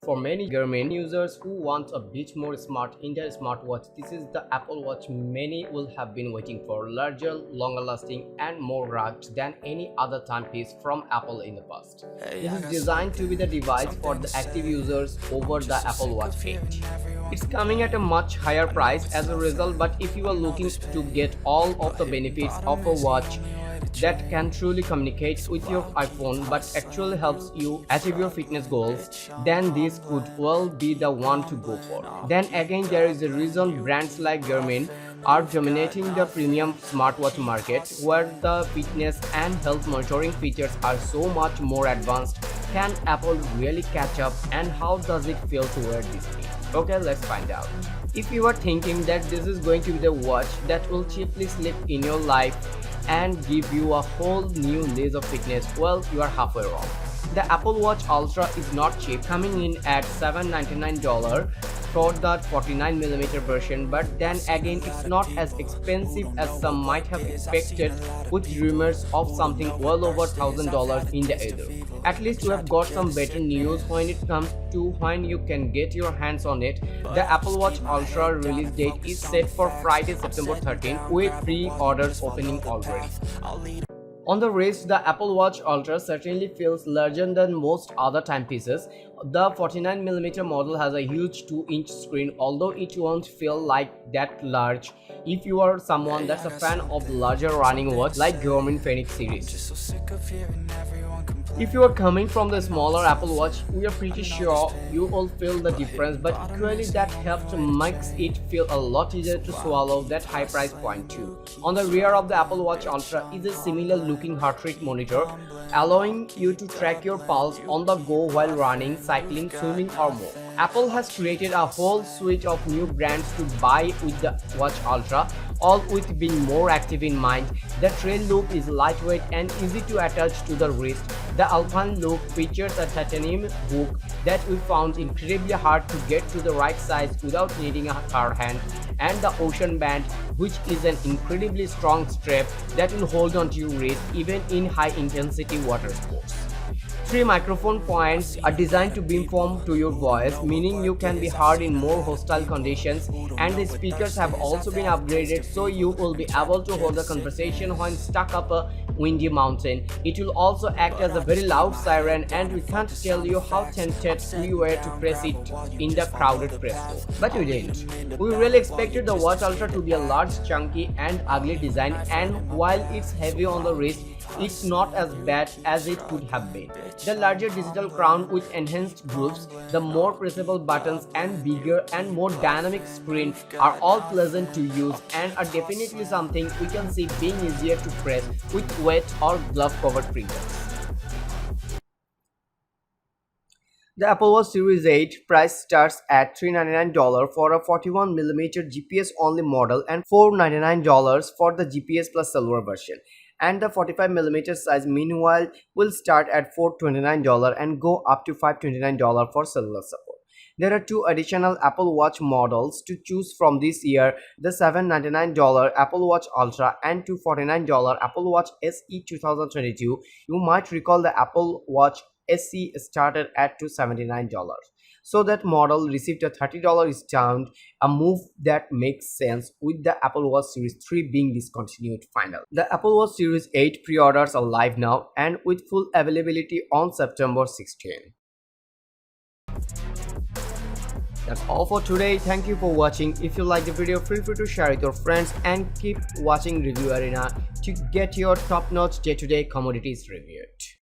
For many Garmin users who want a bit more smart in their smartwatch, this is the Apple Watch many will have been waiting for. Larger, longer lasting and more rugged than any other timepiece from Apple in the past. This is designed to be the device for the active users over the Apple Watch 8. It's coming at a much higher price as a result, but if you are looking to get all of the benefits of a watch that can truly communicate with your iPhone but actually helps you achieve your fitness goals, then this could well be the one to go for. Then again, there is a reason brands like Garmin are dominating the premium smartwatch market, where the fitness and health monitoring features are so much more advanced. Can Apple really catch up, and how does it feel to wear this thing? Okay, let's find out. If you are thinking that this is going to be the watch that will cheaply slip in your life and give you a whole new layer of fitness, well, you are halfway wrong. The Apple Watch Ultra is not cheap, coming in at $799 for the 49mm version, but then again it's not as expensive as some might have expected, with rumors of something well over $1,000 in the ether. At least we have got some better news when it comes to when you can get your hands on it. The Apple Watch Ultra release date is set for Friday, September 13th, with pre-orders opening already. On the wrist, the Apple Watch Ultra certainly feels larger than most other timepieces. The 49mm model has a huge 2-inch screen, although it won't feel like that large if you are someone that's a fan of larger running watch like Garmin Fenix series. If you are coming from the smaller Apple Watch, we are pretty sure you will feel the difference, but equally that helps makes it feel a lot easier to swallow that high price point too. On the rear of the Apple Watch Ultra is a similar looking heart rate monitor, allowing you to track your pulse on the go while running, cycling, swimming or more. Apple has created a whole suite of new brands to buy with the Watch Ultra, all with being more active in mind. The trail loop is lightweight and easy to attach to the wrist. The Alpine loop features a titanium hook that we found incredibly hard to get to the right size without needing a hard hand, and the Ocean Band, which is an incredibly strong strap that will hold onto your wrist even in high-intensity water sports. 3 microphone points are designed to beamform to your voice, meaning you can be heard in more hostile conditions, and the speakers have also been upgraded so you will be able to hold a conversation when stuck up a windy mountain. It will also act as a very loud siren, and we can't tell you how tempted we were to press it in the crowded press room. But we didn't. We really expected the Watch Ultra to be a large, chunky and ugly design, and while it's heavy on the wrist, it's not as bad as it could have been. The larger digital crown with enhanced grooves, the more pressable buttons and bigger and more dynamic screen are all pleasant to use and are definitely something we can see being easier to press with wet or glove covered fingers. The Apple Watch Series 8 price starts at $399 for a 41mm GPS only model and $499 for the GPS plus silver version. And the 45mm size meanwhile will start at $429 and go up to $529 for cellular support. There are 2 additional Apple Watch models to choose from this year: the $799 Apple Watch Ultra and $249 Apple Watch SE 2022. You might recall the Apple Watch SE started at $279. So that model received a $30 discount, a move that makes sense with the Apple Watch Series 3 being discontinued finally. The Apple Watch Series 8 pre-orders are live now and with full availability on September 16. That's all for today. Thank you for watching. If you like the video, feel free to share with your friends and keep watching Review Arena to get your top-notch day-to-day commodities review.